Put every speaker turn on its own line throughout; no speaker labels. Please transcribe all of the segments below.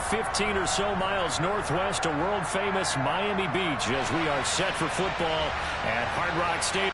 15 or so miles northwest of world-famous Miami Beach as we are set for football at Hard Rock Stadium.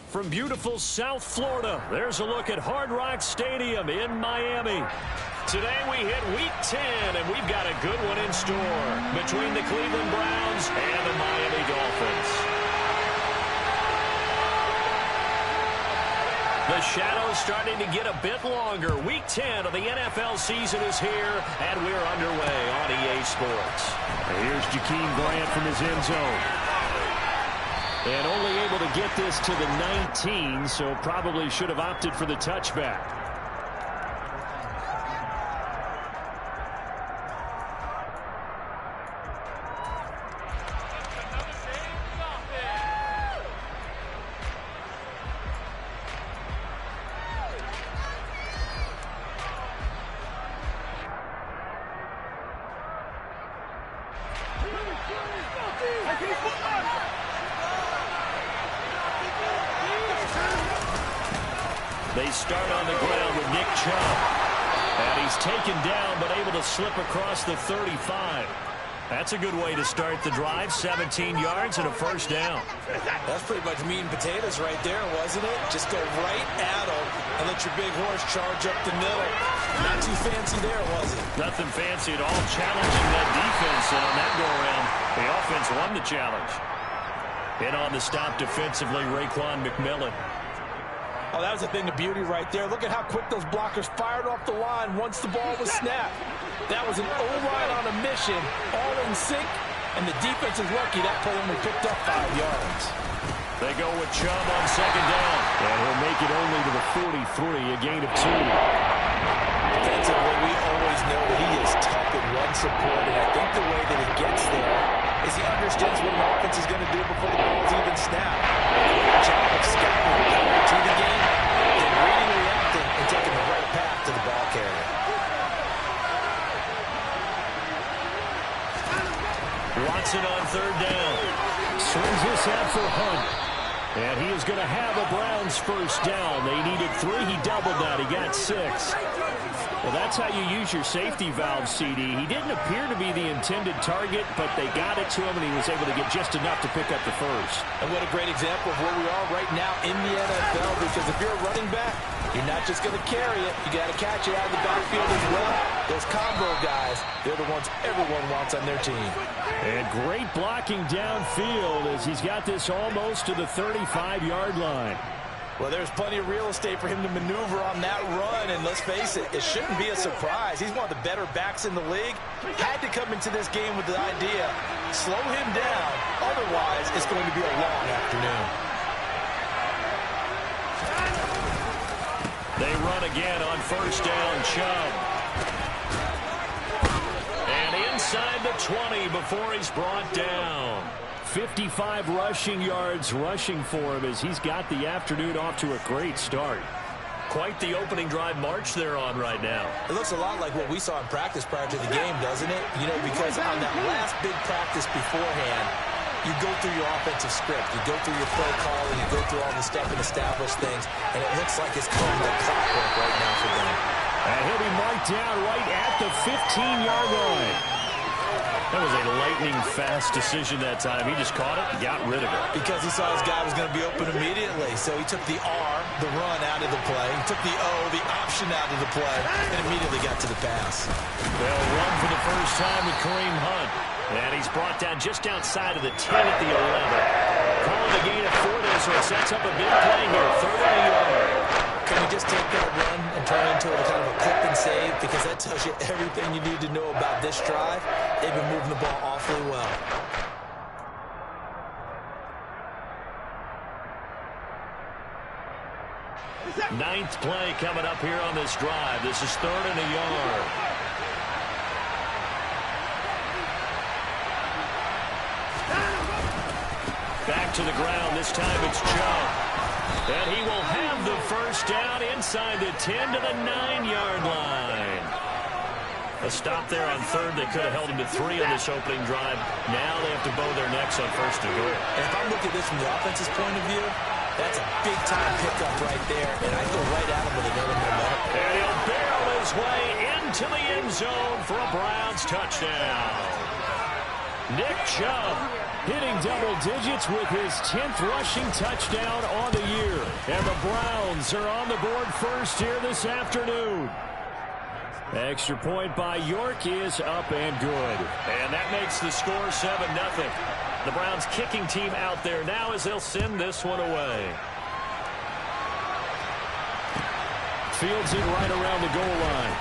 From beautiful South Florida, there's a look at Hard Rock Stadium in Miami. Today we hit Week 10, and we've got a good one in store between the Cleveland Browns and the Miami Dolphins. The shadow's starting to get a bit longer. Week 10 of the NFL season is here, and we're underway on EA Sports.
Here's Jakeem Grant from his end zone.
And only able to get this to the 19, so probably should have opted for the touchback. They start on the ground with Nick Chubb. And he's taken down, but able to slip across the 35. That's a good way to start the drive. 17 yards and a first down.
That's pretty much meat and potatoes right there, wasn't it? Just go right at them and let your big horse charge up the middle. Not too fancy there, was it?
Nothing fancy at all. Challenging that defense. And on that go-around, the offense won the challenge. In on the stop defensively, Raekwon McMillan.
Oh, that was a thing of beauty right there. Look at how quick those blockers fired off the line once the ball was snapped. That was an O-line on a mission, all in sync, and the defense is lucky that play only picked up 5 yards.
They go with Chubb on second down. And he'll make it only to the 43, a gain of 2.
Defensively, we always know that he is tough in run support, and I think the way that he gets there is he understands what an offense is going to do before the ball is even snapped. Great job of scouting to the game, then reading, reacting, and taking the right path to the ball carrier.
Watson on third down. Swings this out for Hunt. And he is going to have a Browns first down. They needed 3. He doubled that. He got 6. Well, that's how you use your safety valve, CD. He didn't appear to be the intended target, but they got it to him, and he was able to get just enough to pick up the first.
And what a great example of where we are right now in the NFL, because if you're a running back, you're not just going to carry it. You got to catch it out of the backfield as well. Those combo guys, they're the ones everyone wants on their team.
And great blocking downfield as he's got this almost to the 35-yard line.
Well, there's plenty of real estate for him to maneuver on that run, and let's face it, it shouldn't be a surprise. He's one of the better backs in the league. Had to come into this game with the idea, slow him down, otherwise it's going to be a long afternoon.
They run again on first down, Chubb. And inside the 20 before he's brought down. 55 rushing yards rushing for him as he's got the afternoon off to a great start. Quite the opening drive march they're on right now.
It looks a lot like what we saw in practice prior to the game, doesn't it? You know, because on that last big practice beforehand, you go through your offensive script. You go through your play calling. You go through all the stuff and establish things. And it looks like it's coming to clockwork right now for them.
And he'll be marked down right at the 15-yard line. That was a lightning-fast decision that time. He just caught it and got rid of it.
Because he saw his guy was going to be open immediately. So he took the R, the run, out of the play. He took the O, the option, out of the play, and immediately got to the pass.
They'll run for the first time with Kareem Hunt. And he's brought down just outside of the 10 at the 11. Calling the gain of 4 there, so it sets up a big play here. 30 yard.
Can we just take that run and turn it into a kind of a clip and save? Because that tells you everything you need to know about this drive. They've been moving the ball awfully well.
Ninth play coming up here on this drive. This is 3rd and a yard. Back to the ground. This time it's Joe. And he will have the first down inside the 10 to the 9-yard line. A stop there on 3rd. They could have held him to 3 on this opening drive. Now they have to bow their necks on 1st and goal.
And if I look at this from the offense's point of view, that's a big-time pickup right there. And I go right at him with another momentum.
And he'll barrel his way into the end zone for a Browns touchdown. Nick Chubb hitting double digits with his 10th rushing touchdown on the year. And the Browns are on the board first here this afternoon. Extra point by York is up and good. And that makes the score 7-0. The Browns kicking team out there now as they'll send this one away. Fields it right around the goal line.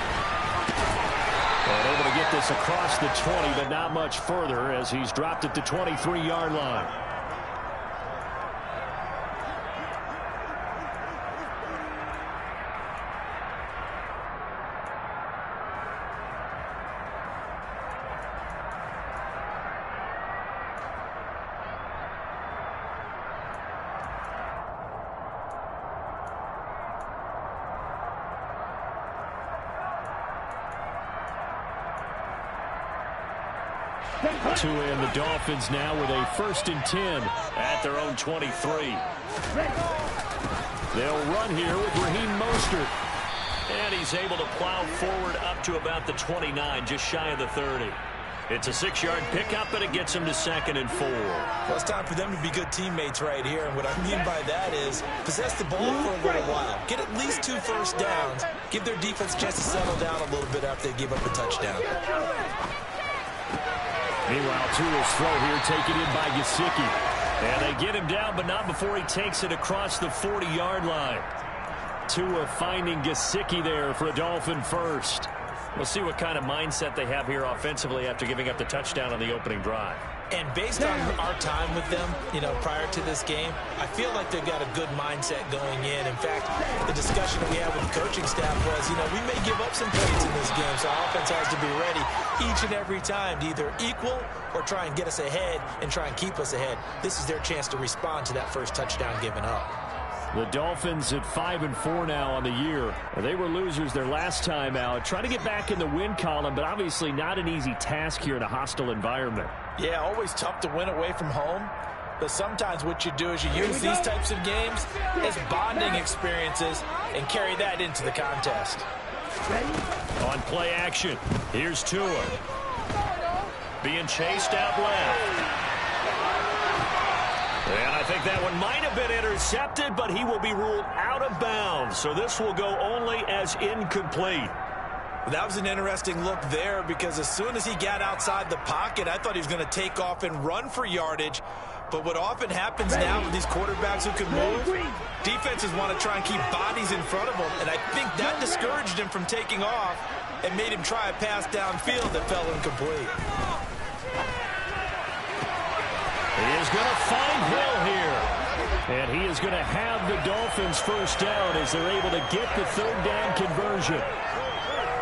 And able to get this across the 20, but not much further as he's dropped it to 23-yard line. To end the Dolphins now with a 1st and 10 at their own 23. They'll run here with Raheem Mostert. And he's able to plow forward up to about the 29, just shy of the 30. It's a 6-yard pickup, and it gets him to 2nd and 4.
Well, it's time for them to be good teammates right here. And what I mean by that is possess the ball for a little while. Get at least 2 first downs. Give their defense a chance to settle down a little bit after they give up a touchdown.
Meanwhile, Tua's throw here taken in by Gesicki. And they get him down, but not before he takes it across the 40-yard line. Tua finding Gesicki there for a Dolphin first. We'll see what kind of mindset they have here offensively after giving up the touchdown on the opening drive.
And based on our time with them, prior to this game, I feel like they've got a good mindset going in. In fact, the discussion that we had with the coaching staff was, we may give up some points in this game, so our offense has to be ready each and every time to either equal or try and get us ahead and try and keep us ahead. This is their chance to respond to that first touchdown given up.
The Dolphins at 5-4 now on the year. They were losers their last time out. Trying to get back in the win column, but obviously not an easy task here in a hostile environment.
Yeah, always tough to win away from home. But sometimes what you do is you use these types of games as bonding experiences and carry that into the contest.
On play action, here's Tua. Being chased out left. And I think that one might have been intercepted, but he will be ruled out of bounds. So this will go only as incomplete.
That was an interesting look there because as soon as he got outside the pocket, I thought he was going to take off and run for yardage. But what often happens now with these quarterbacks who can move, defenses want to try and keep bodies in front of them. And I think that discouraged him from taking off and made him try a pass downfield that fell incomplete.
He is going to find Hill here. And he is going to have the Dolphins first down as they're able to get the 3rd down conversion.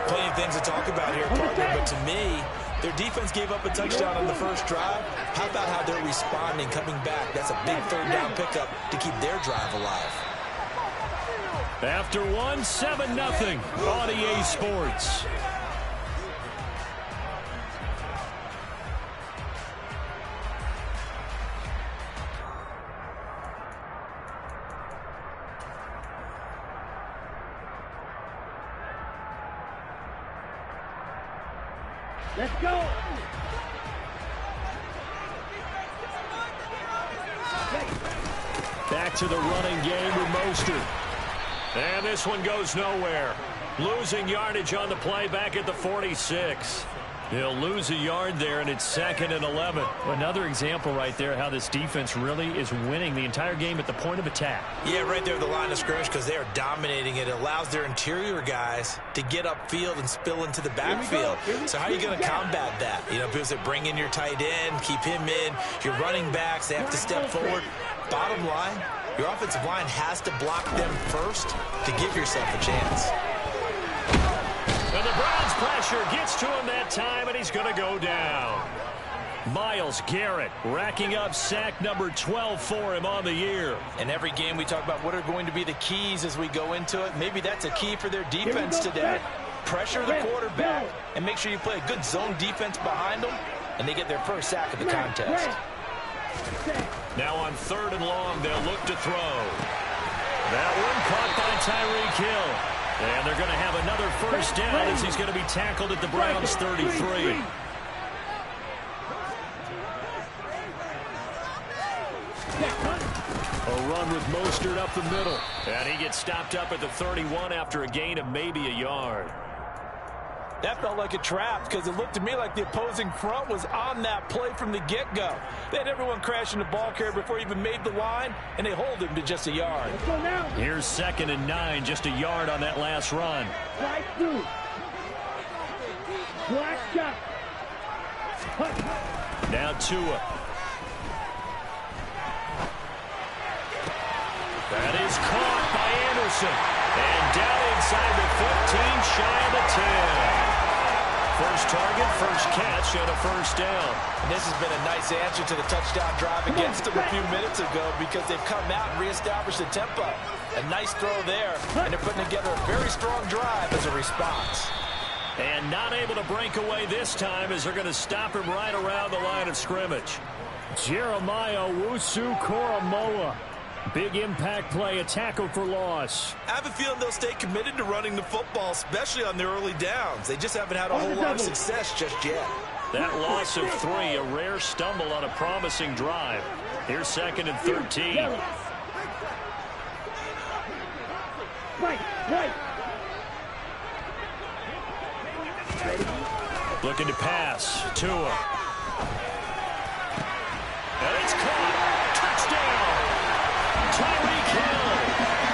Plenty of things to talk about here, partner, but to me, their defense gave up a touchdown on the first drive. How about how they're responding, coming back? That's a big 3rd down pickup to keep their drive alive.
After 7-0 on EA Sports.
Let's go.
Back to the running game with Mostert. And this one goes nowhere. Losing yardage on the play back at the 46. He'll lose a yard there, and it's 2nd and 11.
Another example right there how this defense really is winning the entire game at the point of attack.
Yeah, right there at the line of scrimmage because they are dominating it. It allows their interior guys to get upfield and spill into the backfield. So how are you going to combat that? You know, because they bring in your tight end, keep him in. Your running backs, they have to step forward. Bottom line, your offensive line has to block them first to give yourself a chance.
And the Browns pressure gets to him that time, and he's going to go down. Myles Garrett racking up sack number 12 for him on the year.
In every game we talk about what are going to be the keys as we go into it. Maybe that's a key for their defense today. Pressure the quarterback and make sure you play a good zone defense behind them, and they get their first sack of the contest.
Now on 3rd and long, they'll look to throw. That one caught by Tyreek Hill. And they're going to have another first down as he's going to be tackled at the Browns' 33. A run with Mostert up the middle. And he gets stopped up at the 31 after a gain of maybe a yard.
That felt like a trap because it looked to me like the opposing front was on that play from the get-go. They had everyone crashing the ball carrier before he even made the line, and they hold him to just a yard.
Here's 2nd and 9, just a yard on that last run.
Right through. Black shot.
Now Tua. That is caught by Anderson. And down inside the 15, shy of the 10. First target, first catch, and a first down.
And this has been a nice answer to the touchdown drive against them a few minutes ago because they've come out and reestablished the tempo. A nice throw there, and they're putting together a very strong drive as a response.
And not able to break away this time as they're going to stop him right around the line of scrimmage. Jeremiah Owusu-Koramoah. Big impact play, a tackle for loss.
I have a feeling they'll stay committed to running the football, especially on their early downs. They just haven't had a whole lot of success just yet.
That loss of 3, a rare stumble on a promising drive. Here's 2nd and 13. Looking to pass. Tua. And it's caught. Touchdown. Tyreek Hill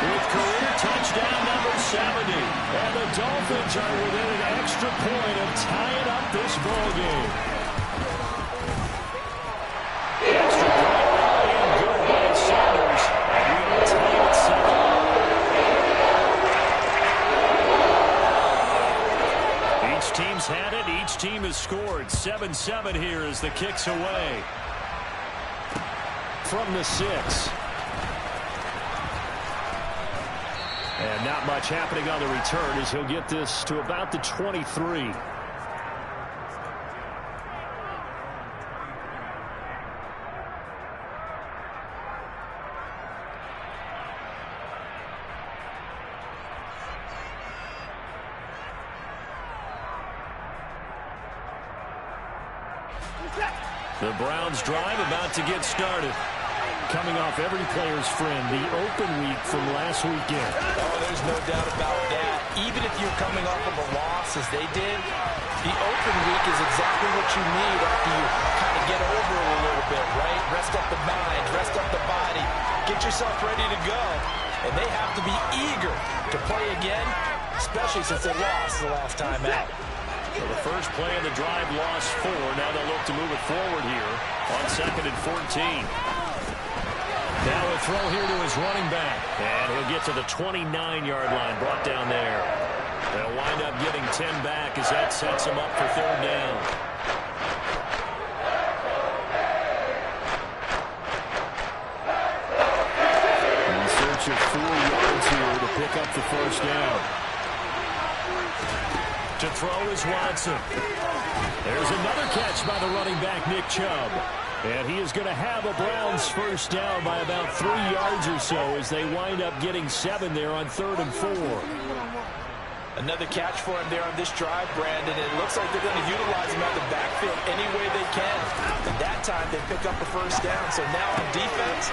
with career touchdown number 70. And the Dolphins are within an extra point of tying up this ballgame. Extra point early and good by Sanders. And we are tied at 7. Each team's had it. Each team has scored. 7-7 here as the kick's away. From the 6. And not much happening on the return as he'll get this to about the 23. The Browns drive about to get started. Coming off every player's friend, the open week from last weekend.
Oh, there's no doubt about that. Even if you're coming off of a loss as they did, the open week is exactly what you need after you kind of get over it a little bit, right? Rest up the mind, rest up the body, get yourself ready to go. And they have to be eager to play again, especially since they lost the last time out.
So the first play of the drive lost 4. Now they'll look to move it forward here on 2nd and 14. Now a throw here to his running back. And he'll get to the 29-yard line, brought down there. They'll wind up getting 10 back as that sets him up for 3rd down. In search of 4 yards here to pick up the first down. To throw is Watson. There's another catch by the running back, Nick Chubb. And he is going to have a Browns first down by about 3 yards or so as they wind up getting 7 there on 3rd and 4.
Another catch for him there on this drive, Brandon. It looks like they're going to utilize him out of the backfield any way they can. And that time they pick up a first down. So now on defense,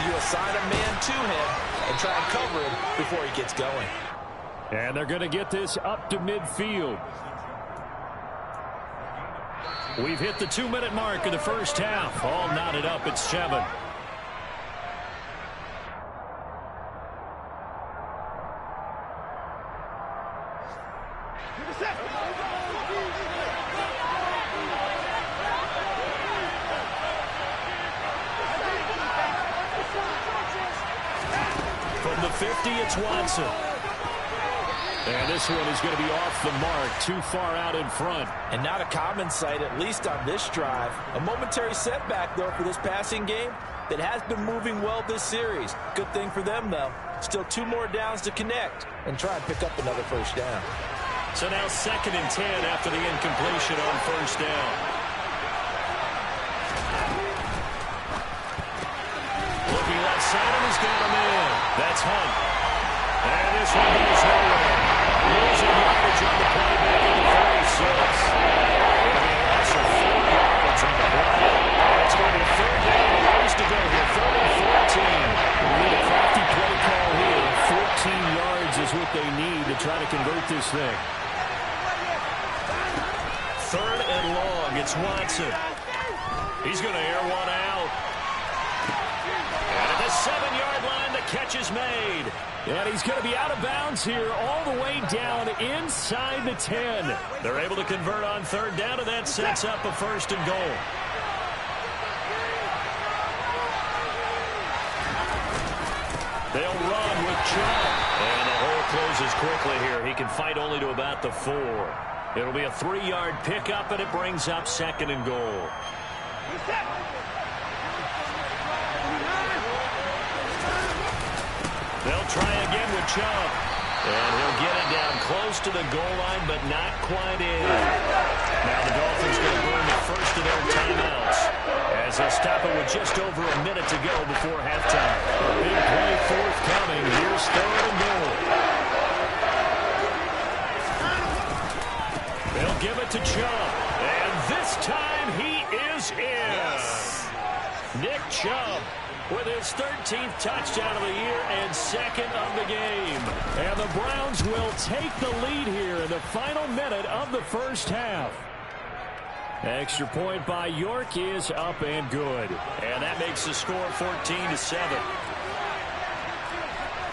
you assign a man to him and try and cover him before he gets going.
And they're going to get this up to midfield. We've hit the 2-minute mark of the first half. All knotted up at 7. From the 50, it's Watson. And this one is going to be off the mark, too far out in front.
And not a common sight, at least on this drive. A momentary setback, though, for this passing game that has been moving well this series. Good thing for them, though. Still 2 more downs to connect and try and pick up another first down.
So now 2nd and 10 after the incompletion on first down. Looking left side, and he's got him in. That's Hunt. And this one goes nowhere. Losing yardage on the play back at the 46. It'll be a loss of 4 yards on the play. And it's going to be 3rd down and ways to go here. 3rd and 14. We need a crafty play call here. 14 yards is what they need to try to convert this thing. 3rd and long. It's Watson. He's going to air one out. And at the 7-yard line, the catch is made. And he's going to be out of bounds here all the way down inside the 10. They're able to convert on 3rd down, and that sets up a 1st and goal. They'll run with Chubb. And the hole closes quickly here. He can fight only to about the 4. It'll be a 3-yard pickup, and it brings up 2nd and goal. They'll try again with Chubb. And he'll get it down close to the goal line, but not quite in. Now the Dolphins going to burn the first of their timeouts as they'll stop it with just over a minute to go before halftime. Big play forthcoming. Here's 3rd and goal. They'll give it to Chubb. And this time he is in. Yes. Nick Chubb with his 13th touchdown of the year and 2nd of the game. And the Browns will take the lead here in the final minute of the first half. Extra point by York is up and good. And that makes the score 14-7.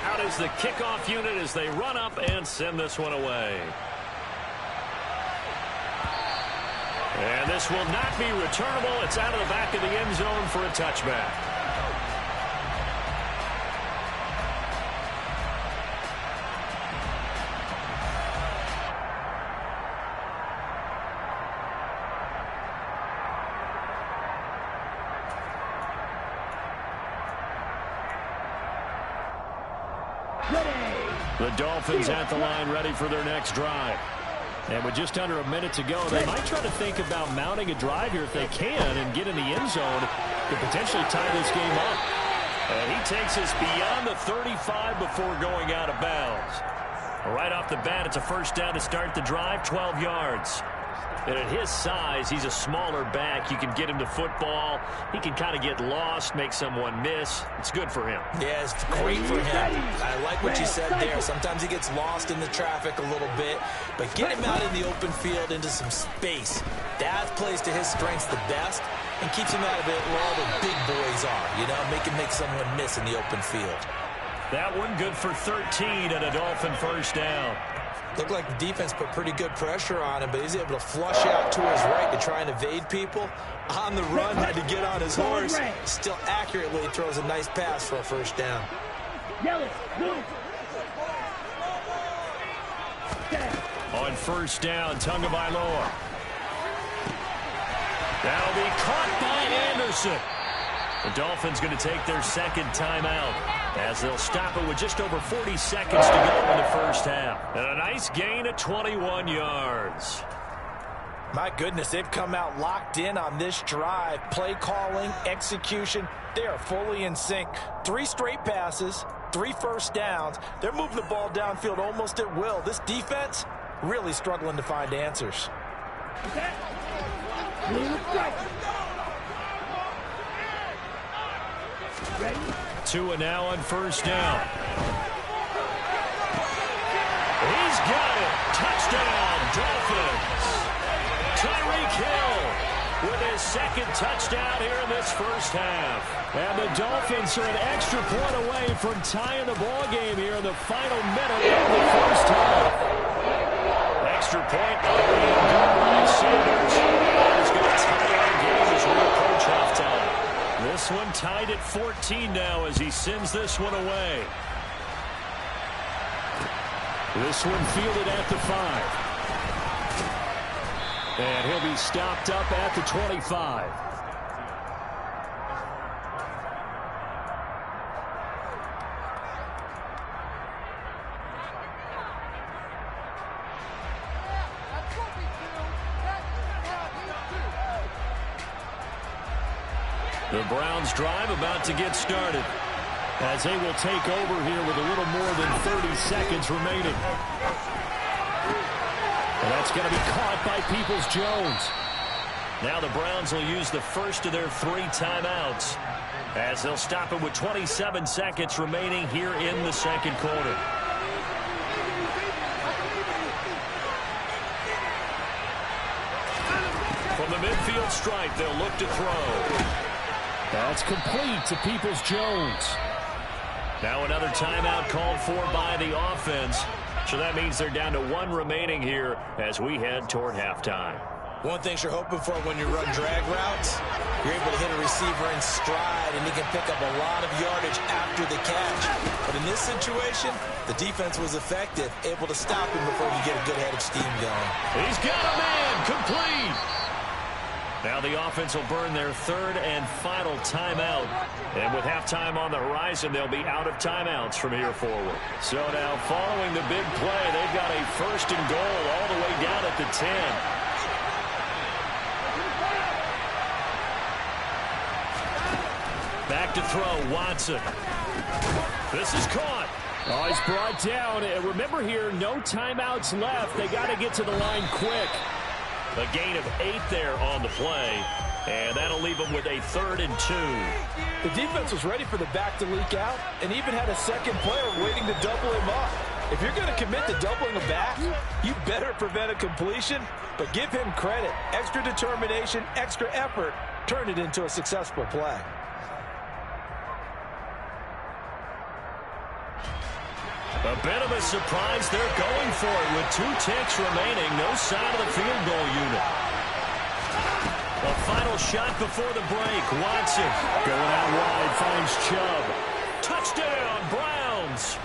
Out is the kickoff unit as they run up and send this one away. And this will not be returnable. It's out of the back of the end zone for a touchback. The Dolphins at the line ready for their next drive. And with just under a minute to go, they might try to think about mounting a drive here if they can and get in the end zone to potentially tie this game up. And he takes us beyond the 35 before going out of bounds. Right off the bat, it's a first down to start the drive, 12 yards. And at his size, he's a smaller back. You can get him to football. He can kind of get lost, make someone miss. It's good for him.
Yeah, it's great for him. I like what you said there. Sometimes he gets lost in the traffic a little bit, but get him out in the open field into some space. That plays to his strengths the best and keeps him out of it where all the big boys are, you know, make someone miss in the open field.
That one good for 13 and a Dolphin first down.
Looked like the defense put pretty good pressure on him, but he's able to flush out to his right to try and evade people. On the run, had to get on his horse. Still accurately throws a nice pass for a first down.
On first down, Tagovailoa. That'll be caught by Anderson. The Dolphins going to take their second timeout as they'll stop it with just over 40 seconds to go in the first half. And a nice gain of 21 yards.
My goodness, they've come out locked in on this drive. Play calling, execution, they are fully in sync. 3 straight passes, 3 first downs. They're moving the ball downfield almost at will. This defense really struggling to find answers.
Tua now on first down. He's got it. Touchdown, Dolphins. Tyreek Hill with his second touchdown here in this first half. And the Dolphins are an extra point away from tying the ball game here in the final minute of the first half. Extra point already good by Sanders. That is going to tie our game as we approach halftime. This one tied at 14 now as he sends this one away. This one fielded at the 5. And he'll be stopped up at the 25. The Browns drive about to get started as they will take over here with a little more than 30 seconds remaining. And that's going to be caught by Peoples-Jones. Now the Browns will use the first of their 3 timeouts as they'll stop it with 27 seconds remaining here in the second quarter. From the midfield stripe, they'll look to throw. That's complete to Peoples-Jones. Now another timeout called for by the offense. So that means they're down to 1 remaining here as we head toward halftime.
One thing you're hoping for when you run drag routes, you're able to hit a receiver in stride, and he can pick up a lot of yardage after the catch. But in this situation, the defense was effective, able to stop him before you get a good head of steam going.
He's got a man, complete. Now the offense will burn their 3rd and final timeout. And with halftime on the horizon, they'll be out of timeouts from here forward. So now following the big play, they've got a 1st and goal all the way down at the 10. Back to throw, Watson. This is caught. Oh, he's brought down. And remember here, no timeouts left. They got to get to the line quick. A gain of 8 there on the play, and that'll leave them with a 3rd and 2.
The defense was ready for the back to leak out and even had a second player waiting to double him up. If you're going to commit to doubling a back, you better prevent a completion, but give him credit. Extra determination, extra effort, turned it into a successful play.
A bit of a surprise. They're going for it with 2 ticks remaining. No sign of the field goal unit. A final shot before the break. Watson going out wide, finds Chubb. Touchdown, Browns.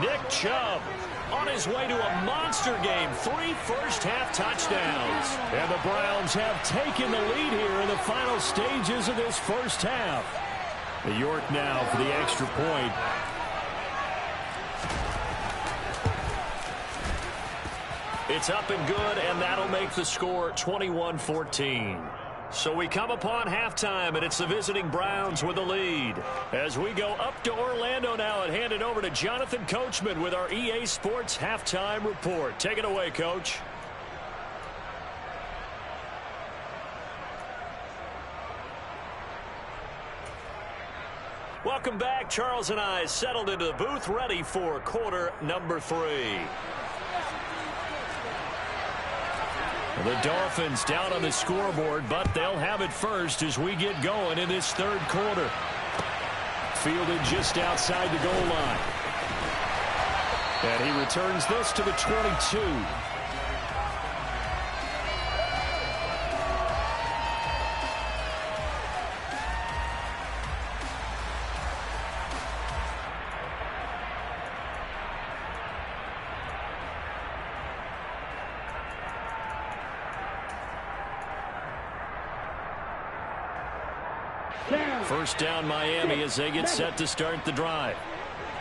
Nick Chubb on his way to a monster game. 3 first-half touchdowns. And the Browns have taken the lead here in the final stages of this first half. New York now for the extra point. It's up and good, and that'll make the score 21-14. So we come upon halftime, and it's the visiting Browns with the lead. As we go up to Orlando now and hand it over to Jonathan Coachman with our EA Sports Halftime Report. Take it away, Coach. Welcome back. Charles and I settled into the booth, ready for quarter number 3. The Dolphins down on the scoreboard, but they'll have it first as we get going in this 3rd quarter. Fielded just outside the goal line. And he returns this to the 22. First down Miami as they get set to start the drive.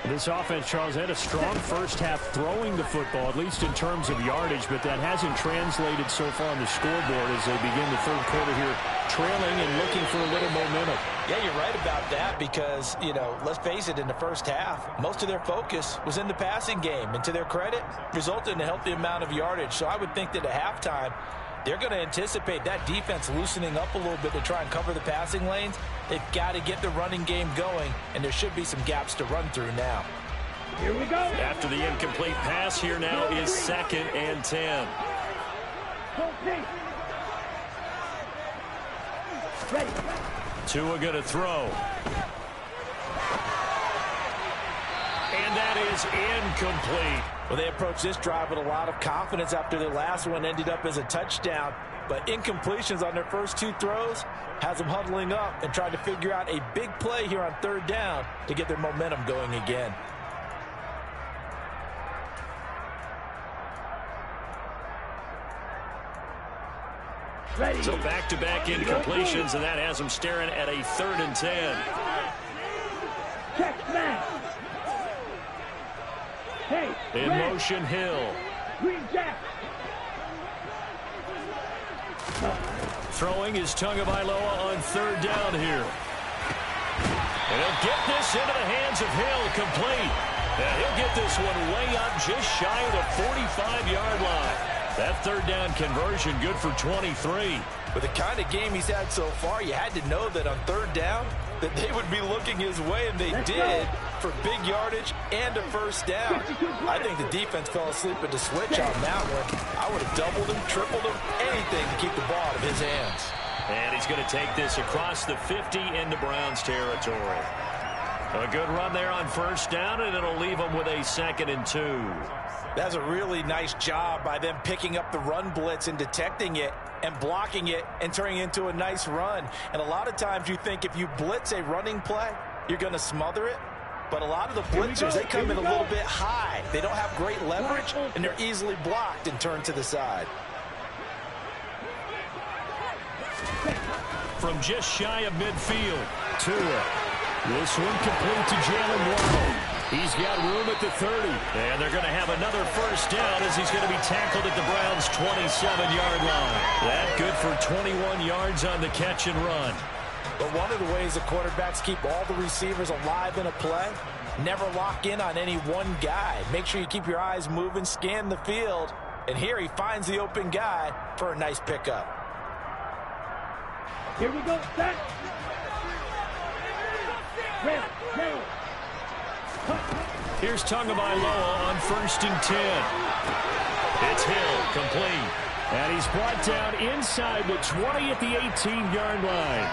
This offense, Charles, had a strong first half throwing the football, at least in terms of yardage, but that hasn't translated so far on the scoreboard as they begin the third quarter here, trailing and looking for a little momentum.
Yeah, you're right about that because, let's face it, in the first half, most of their focus was in the passing game. And to their credit, resulted in a healthy amount of yardage. So I would think that at halftime, they're going to anticipate that defense loosening up a little bit to try and cover the passing lanes. They've got to get the running game going, and there should be some gaps to run through now.
Here we go.
After the incomplete pass, here now is 2nd and 10.
Ready.
Tua going to throw. And that is incomplete.
Well, they approached this drive with a lot of confidence after their last one ended up as a touchdown. But incompletions on their first 2 throws has them huddling up and trying to figure out a big play here on 3rd down to get their momentum going again.
Ready.
So back-to-back incompletions, and that has them staring at a 3rd and 10.
Check man. Hey.
In motion, Hill.
Green Jack.
Throwing is Tagovailoa on 3rd down here. And he'll get this into the hands of Hill, complete. And he'll get this one way up just shy of the 45-yard line. That 3rd down conversion good for 23.
With the kind of game he's had so far, you had to know that on 3rd down that they would be looking his way, and they did, for big yardage and a 1st down. I think the defense fell asleep at the switch on that one. I would have doubled him, tripled him, anything to keep the ball out of his hands.
And he's going to take this across the 50 into Browns territory. A good run there on 1st down, and it'll leave them with a 2nd and 2.
That's a really nice job by them picking up the run blitz and detecting it and blocking it and turning it into a nice run. And a lot of times you think if you blitz a running play, you're going to smother it. But a lot of the blitzers, they come in a little bit high. They don't have great leverage, and they're easily blocked and turned to the side.
From just shy of midfield, Tua. This one complete to Jalen Waddle. He's got room at the 30. And they're going to have another 1st down as he's going to be tackled at the Browns' 27-yard line. That good for 21 yards on the catch and run.
But one of the ways the quarterbacks keep all the receivers alive in a play, never lock in on any one guy. Make sure you keep your eyes moving, scan the field. And here he finds the open guy for a nice pickup.
Here we go. Set.
Here's Tagovailoa on 1st and 10. It's Hill, complete. And he's brought down inside the 20 at the 18-yard line.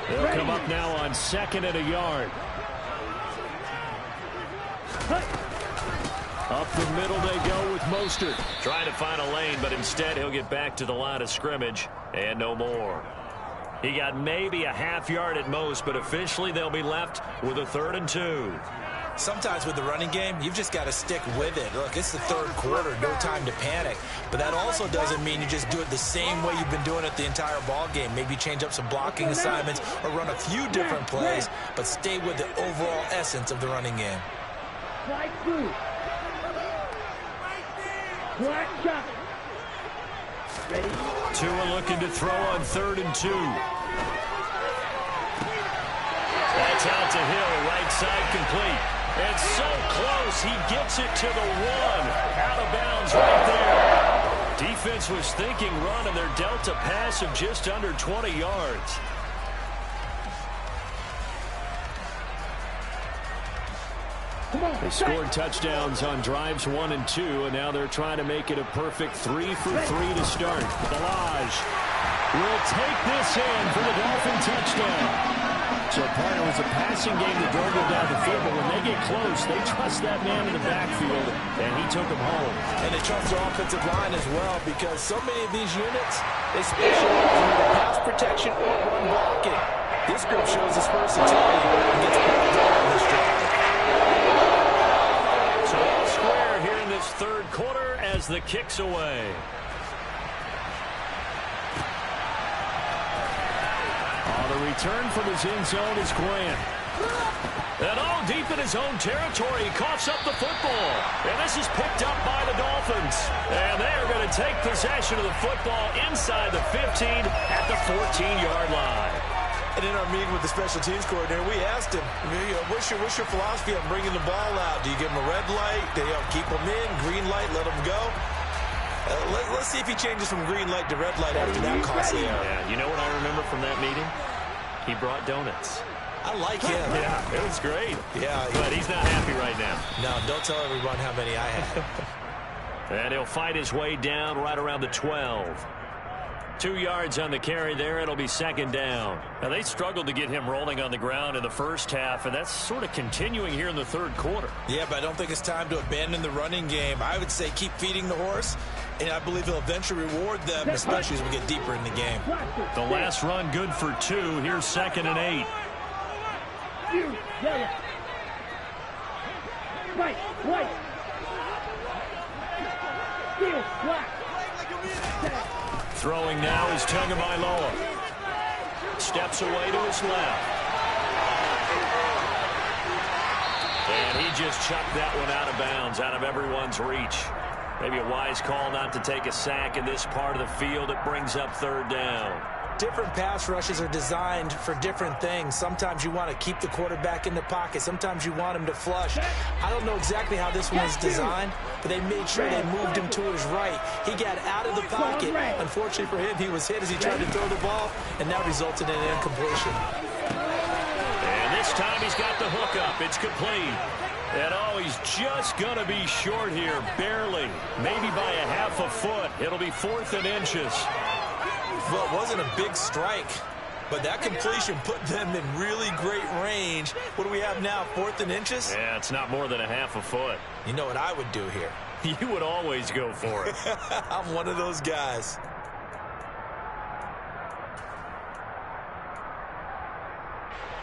They'll come up now on 2nd and a yard. Up the middle they go with Mostert. Trying to find a lane, but instead he'll get back to the line of scrimmage and no more. He got maybe a half yard at most, but officially they'll be left with a 3rd and 2.
Sometimes with the running game, you've just got to stick with it. Look, it's the 3rd quarter, no time to panic. But that also doesn't mean you just do it the same way you've been doing it the entire ball game. Maybe change up some blocking assignments or run a few different plays, but stay with the overall essence of the running game.
Slide through. Black shot. Ready.
Tua looking to throw on 3rd and 2. That's out to Hill, right side complete. And so close, he gets it to the 1. Out of bounds right there. Defense was thinking run, and they're dealt a pass of just under 20 yards. They scored touchdowns on drives 1 and 2, and now they're trying to make it a perfect 3 for 3 to start. Balaj will take this in for the Dolphin touchdown. So part it was a passing game that drove them down the field, but when they get close, they trust that man in the backfield, and he took them home.
And they trust their offensive line as well, because so many of these units, they specialize in either pass protection or run blocking. This group shows its versatility and gets back down on this drive.
So all square here in this 3rd quarter as the kick's away. the return from his end zone is Grant. And all deep in his own territory, he coughs up the football. And this is picked up by the Dolphins. And they are going to take possession of the football inside the 15 at the 14-yard line.
And in our meeting with the special teams coordinator, we asked him, what's your philosophy on bringing the ball out? Do you give him a red light? Do you keep him in? Green light, let him go? Let's see if he changes from green light to red light after that costly error.
Yeah, you know what I remember from that meeting? He brought donuts.
I like him.
Yeah, it was great.
Yeah.
But he's not happy right now.
No, don't tell everyone how many I had.
And he'll fight his way down right around the 12. 2 yards on the carry there. It'll be second down. Now, they struggled to get him rolling on the ground in the first half, and that's sort of continuing here in the third quarter.
Yeah, but I don't think it's time to abandon the running game. I would say keep feeding the horse, and I believe he'll eventually reward them, especially as we get deeper in the game.
The last run good for 2. Here's 2nd and 8.
Right, right. Steal, black.
Throwing now is Tagovailoa. Steps away to his left. And he just chucked that one out of bounds, out of everyone's reach. Maybe a wise call not to take a sack in this part of the field. It brings up third down.
Different pass rushes are designed for different things. Sometimes you want to keep the quarterback in the pocket. Sometimes you want him to flush. I don't know exactly how this one was designed, but they made sure they moved him to his right. He got out of the pocket. Unfortunately for him, he was hit as he tried to throw the ball, and that resulted in an incompletion.
And this time he's got the hook up. It's complete. And oh, he's just going to be short here, barely. Maybe by a half a foot. It'll be 4th and inches.
Well, it wasn't a big strike, but that completion put them in really great range. What do we have now, 4th and inches?
Yeah, it's not more than a half a foot.
You know what I would do here?
You would always go for it.
I'm one of those guys.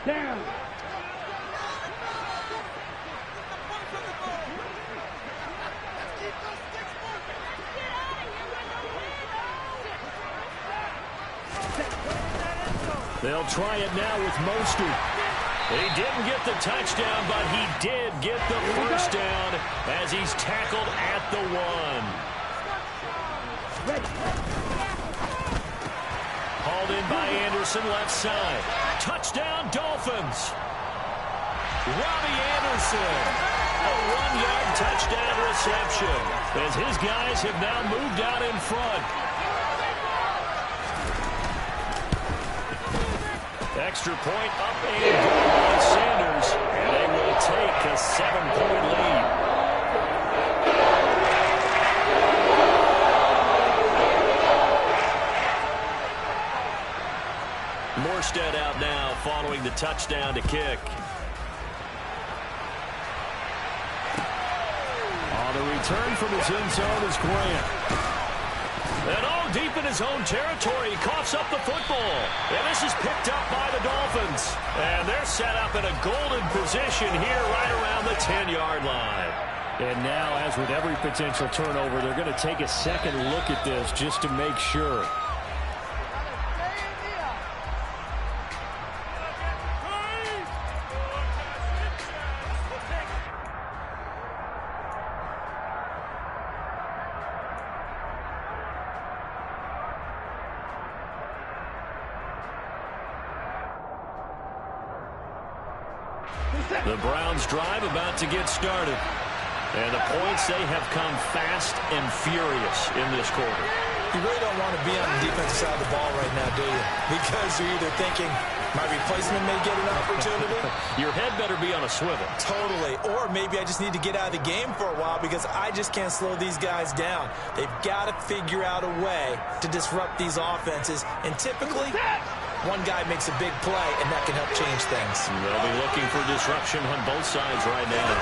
Down.
They'll try it now with Mostert. He didn't get the touchdown, but he did get the first down as he's tackled at the 1. Hauled in by Anderson, left side. Touchdown, Dolphins. Robbie Anderson. A 1-yard touchdown reception as his guys have now moved out in front. Extra point up and good by Sanders, and they will take a 7-point lead. Morstead out now following the touchdown to kick. On the return from his end zone is Grant. And all deep in his own territory, he coughs up the football. And this is picked up by the Dolphins. And they're set up in a golden position here right around the 10-yard line. And now, as with every potential turnover, they're going to take a second look at this just to make sure. The Browns drive about to get started. And the points, they have come fast and furious in this quarter.
You really don't want to be on the defensive side of the ball right now, do you? Because you're either thinking, my replacement may get an opportunity.
Your head better be on a swivel.
Totally. Or maybe I just need to get out of the game for a while because I just can't slow these guys down. They've got to figure out a way to disrupt these offenses. And typically, one guy makes a big play, and that can help change things.
They'll be looking for disruption on both sides right now.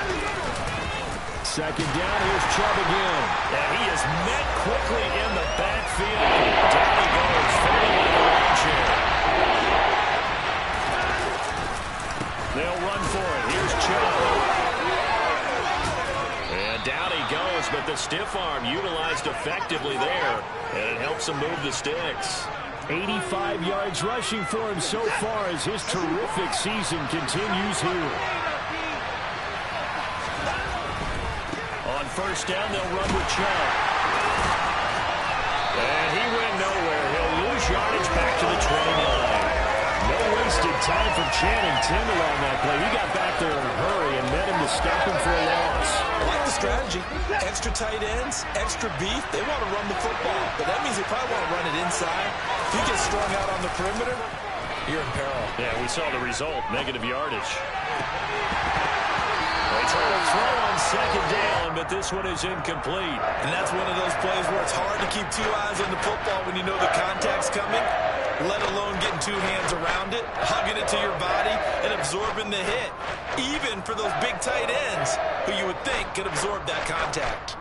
Second down, here's Chubb again.
And he is met quickly in the backfield. Down he goes, falling in the right chair. They'll run for it. Here's Chubb. And down he goes, but the stiff arm utilized effectively there. And it helps him move the sticks.
85 yards rushing for him so far as his terrific season continues here.
On first down, they'll run with Chubb. And he went nowhere. He'll lose yardage back to the 29.
No wasted time from Channing Tindall on that play. He got back there in a hurry and met him to stop him for a loss.
I like the strategy. Extra tight ends, extra beef. They want to run the football, but that means they probably want to run it inside. If you get strung out on the perimeter, you're in peril.
Yeah, we saw the result, negative yardage.
They try to throw on second down, but this one is incomplete.
And that's one of those plays where it's hard to keep two eyes on the football when you know the contact's coming, let alone getting two hands around it, hugging it to your body, and absorbing the hit. Even for those big tight ends who you would think could absorb that contact.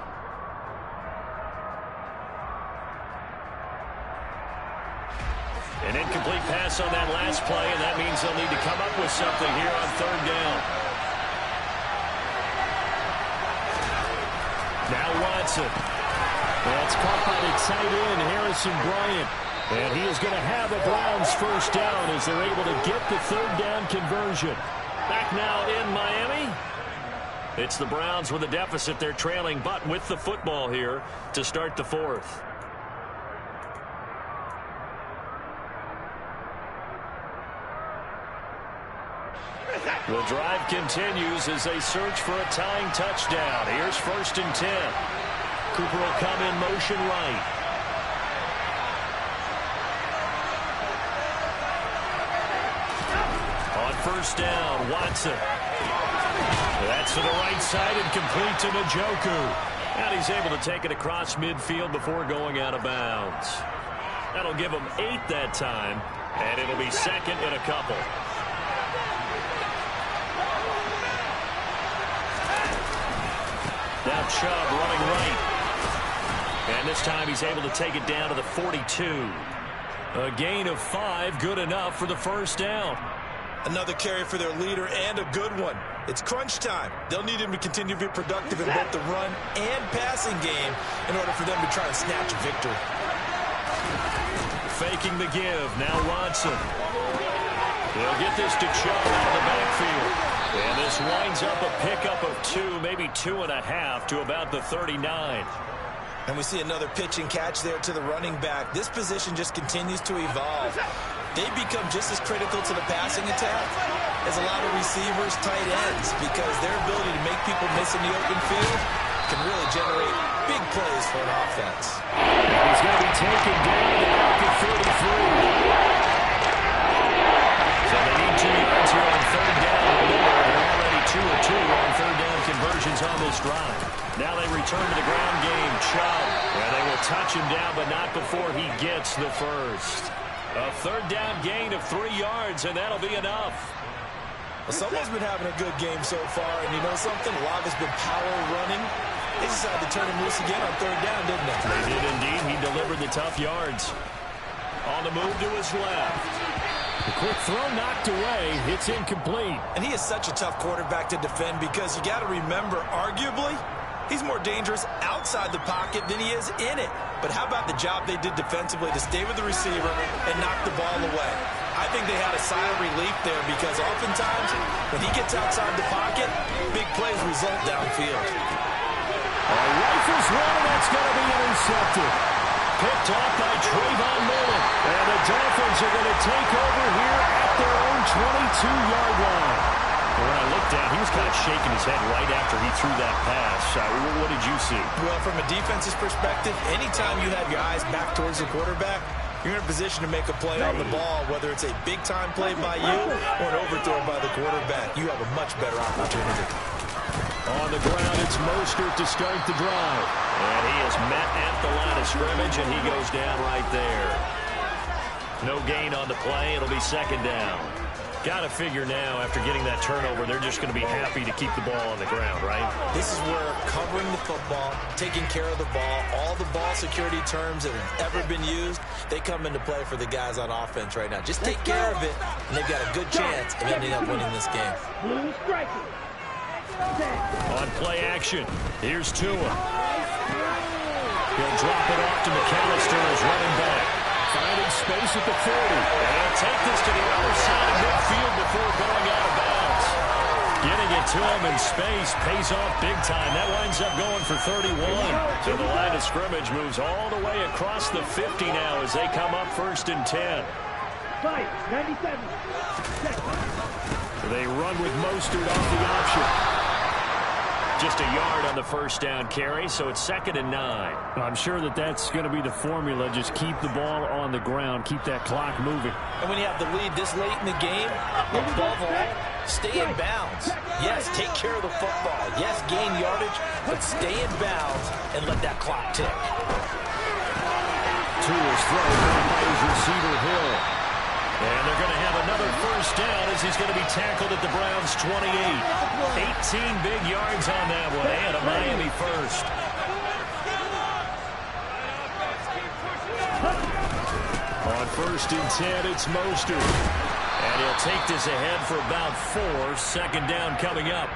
An incomplete pass on that last play, and that means they'll need to come up with something here on third down.
Now Watson. That's caught by the tight end, Harrison Bryant. And he is going to have a Browns first down as they're able to get the third down conversion.
Back now in Miami. It's the Browns with a deficit. They're trailing, but with the football here to start the fourth. The drive continues as they search for a tying touchdown. Here's 1st and 10. Cooper will come in motion right. On first down, Watson. That's to the right side and complete to Njoku. And he's able to take it across midfield before going out of bounds. That'll give him 8 that time, and it'll be second and a couple. Now Chubb running right. And this time he's able to take it down to the 42.
A gain of 5, good enough for the first down.
Another carry for their leader and a good one. It's crunch time. They'll need him to continue to be productive in both the run and passing game in order for them to try and snatch a victory.
Faking the give. Now Watson. They'll get this to Chubb out of the backfield. And this winds up a pickup of 2, maybe 2.5 to about the 39.
And we see another pitch and catch there to the running back. This position just continues to evolve. They become just as critical to the passing attack as a lot of receivers, tight ends, because their ability to make people miss in the open field can really generate big plays for an offense.
And he's going to be taken down at the 33. So they need 2 yards here on third down. They're already 2 of 2 on third down conversions on this drive. Now they return to the ground game. Chubb. And they will touch him down, but not before he gets the first. A third down gain of 3 yards, and that'll be enough.
Well, someone's been having a good game so far, and you know something? A lot has been power running. They decided to turn him loose again on third down, didn't they?
They did indeed. He delivered the tough yards. On the move to his left. The quick throw knocked away. It's incomplete.
And he is such a tough quarterback to defend because you got to remember, arguably, he's more dangerous outside the pocket than he is in it. But how about the job they did defensively to stay with the receiver and knock the ball away? I think they had a sigh of relief there because oftentimes when he gets outside the pocket, big plays result downfield.
Rifles one, and that's going to be intercepted. Picked off by Trayvon Mullen. And the Dolphins are going to take over here at their own 22-yard line. When I looked at, he was kind of shaking his head right after he threw that pass. What did you see?
Well, from a defense's perspective, anytime you have your eyes back towards the quarterback, you're in a position to make a play on the ball, whether it's a big-time play by you or an overthrow by the quarterback. You have a much better opportunity.
On the ground, it's Mostert to start the drive.
And he is met at the line of scrimmage, and he goes down right there. No gain on the play. It'll be second down. Got to figure now, after getting that turnover, they're just going to be happy to keep the ball on the ground, right?
This is where covering the football, taking care of the ball, all the ball security terms that have ever been used, they come into play for the guys on offense right now. Just take care of it, and they've got a good chance of ending up winning this game.
On play action, here's Tua. He'll drop it off to McAllister as running back. Finding space at the 40.
And he'll take this to the other side of midfield before going out of bounds. Getting it to him in space pays off big time. That winds up going for 31. So the line of scrimmage moves all the way across the 50 now as they come up 1st and 10.
97.
They run with Mostert off the option.
Just a yard on the first down carry, so it's 2nd and 9.
I'm sure that's going to be the formula. Just keep the ball on the ground. Keep that clock moving.
And when you have the lead this late in the game, above all, stay in bounds. Yes, take care of the football. Yes, gain yardage, but stay in bounds and let that clock tick.
To his throw by his receiver Hill.
And they're going to have another first down as he's going to be tackled at the Browns' 28. 18 big yards on that one, and a Miami first.
On 1st and 10, it's Mostert.
And he'll take this ahead for about 4. 2nd down coming up.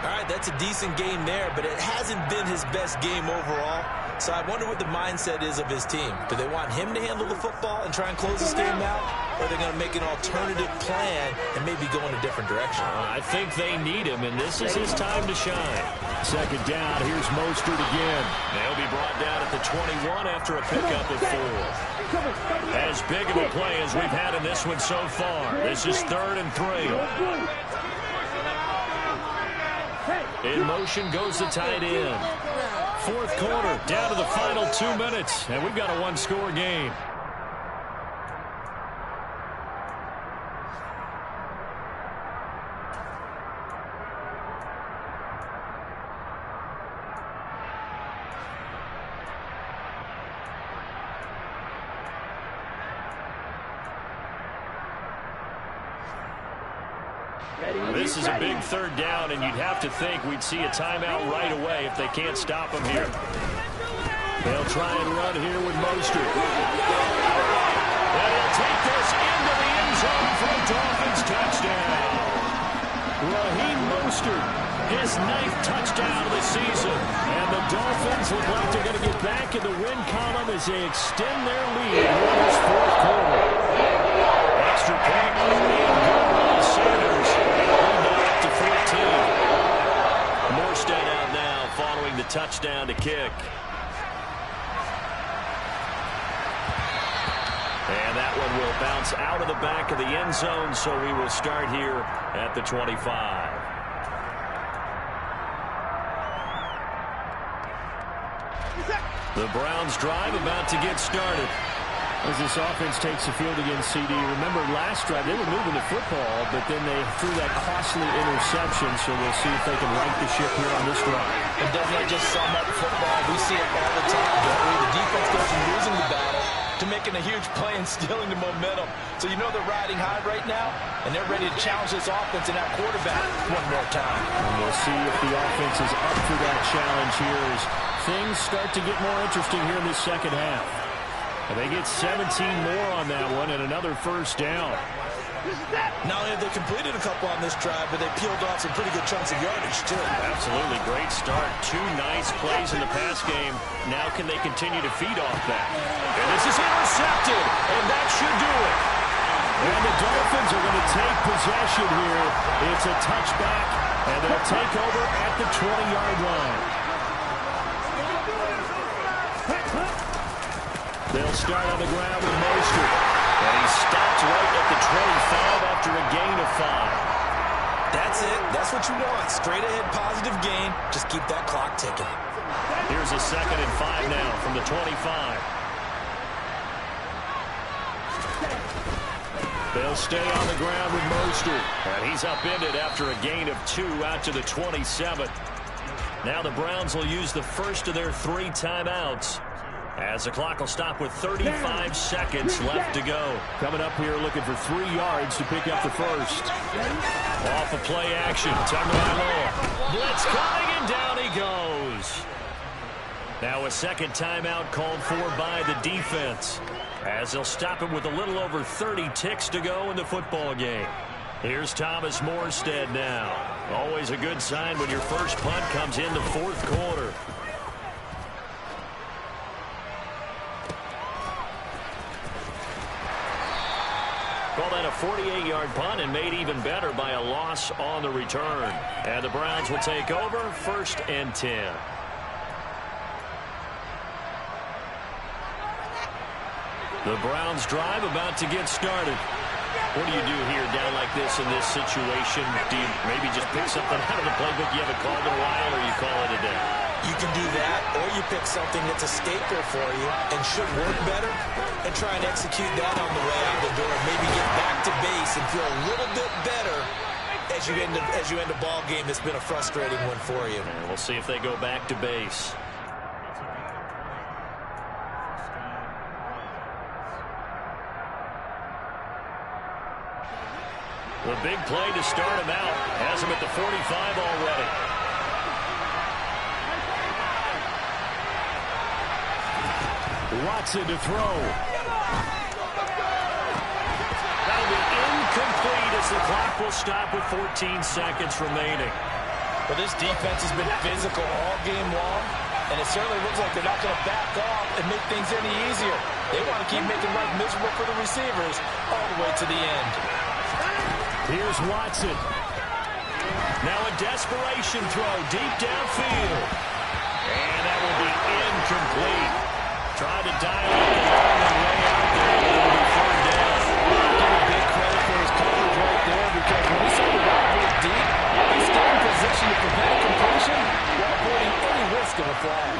All right, that's a decent game there, but it hasn't been his best game overall. So I wonder what the mindset is of his team. Do they want him to handle the football and try and close this game out? Or are they going to make an alternative plan and maybe go in a different direction?
I think they need him, and this is his time to shine.
2nd down, here's Mostert again.
They'll be brought down at the 21 after a pickup of 4. As big of a play as we've had in this one so far. This is 3rd and 3. In motion goes the tight end. 4th quarter, down to the final 2 minutes, and we've got a 1-score game. This is a big 3rd down, and you'd have to think we'd see a timeout right away if they can't stop him here.
They'll try and run here with Mostert.
And he'll take this into the end zone for a Dolphins touchdown.
Raheem Mostert, his 9th touchdown of the season. And the Dolphins look like they're going to get back in the win column as they extend their lead in this 4th quarter.
Extra point, good Sanders. Up to 14. Morstead out now following the touchdown to kick. And that one will bounce out of the back of the end zone, so we will start here at the 25. The Browns drive about to get started.
As this offense takes the field against CD, remember last drive they were moving the football, but then they threw that costly interception, so we'll see if they can right the ship here on this drive.
And doesn't that just sum up football? We see it all the time, don't we? The defense goes from losing the battle to making a huge play and stealing the momentum. So you know they're riding high right now, and they're ready to challenge this offense and that quarterback one more time.
And we'll see if the offense is up for that challenge here as things start to get more interesting here in this 2nd half. And they get 17 more on that one and another first down.
Not only have they completed a couple on this drive, but they peeled off some pretty good chunks of yardage, too.
Absolutely. Great start. 2 nice plays in the pass game. Now can they continue to feed off that? And this is intercepted, and that should do it.
And the Dolphins are going to take possession here. It's a touchback, and they'll take over at the 20-yard line. They'll start on the ground with Mostert.
And he stopped right at the 25 after a gain of 5.
That's it. That's what you want. Straight ahead, positive gain. Just keep that clock ticking.
Here's a 2nd and 5 now from the 25.
They'll stay on the ground with Mostert.
And he's upended after a gain of 2 out to the 27. Now the Browns will use the first of their 3 timeouts, as the clock will stop with 35 seconds left to go.
Coming up here looking for 3 yards to pick up the first.
Off a play action. Tagovailoa. Blitz coming, and down he goes. Now a 2nd timeout called for by the defense, as they'll stop him with a little over 30 ticks to go in the football game. Here's Thomas Morstead now. Always a good sign when your first punt comes in the 4th quarter. a 48-yard punt and made even better by a loss on the return. And the Browns will take over 1st and 10. The Browns drive about to get started. What do you do here down like this in this situation? Do you maybe just pick something out of the playbook you haven't called in a while, or you call it a day?
You can do that, or you pick something that's a staple for you and should work better and try and execute that on the way out the door. Maybe get back to base and feel a little bit better as you end a ball game that's been a frustrating one for you.
And we'll see if they go back to base. The big play to start him out. Has him at the 45 already.
Watson to throw.
That'll be incomplete as the clock will stop with 14 seconds remaining.
Well, this defense has been physical all game long, and it certainly looks like they're not going to back off and make things any easier. They want to keep making life miserable for the receivers all the way to the end.
Here's Watson.
Now a desperation throw deep downfield. And that will be incomplete. Tried to dial up the long and way out there, but it'll be 3rd down.
Give him big credit for his coverage right there, because when he saw the route go deep, he stayed in position to prevent a completion while avoiding any risk of a flag.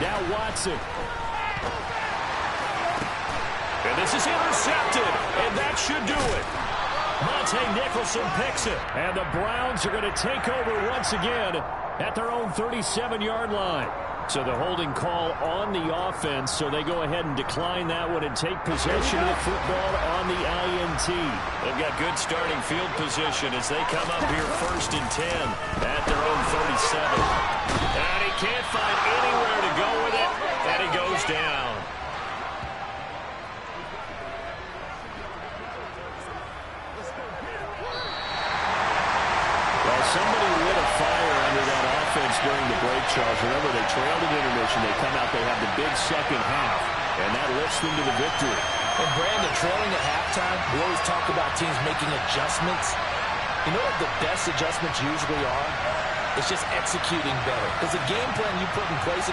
Now Watson.
And this is intercepted, and that should do it. Monte Nicholson picks it.
And the Browns are going to take over once again at their own 37-yard line. So the holding call on the offense, so they go ahead and decline that one and take possession of the football on the INT.
They've got good starting field position as they come up here 1st and 10 at their own 37. And he can't find anywhere to go with it, and he goes down.
Somebody lit a fire under that offense during the break, Charles. Remember, they trailed at intermission. They come out, they have the big second half, and that lifts them to the victory.
And Brandon, trailing at halftime, we always talk about teams making adjustments. You know what the best adjustments usually are? It's just executing better. Because the game plan you put in place at the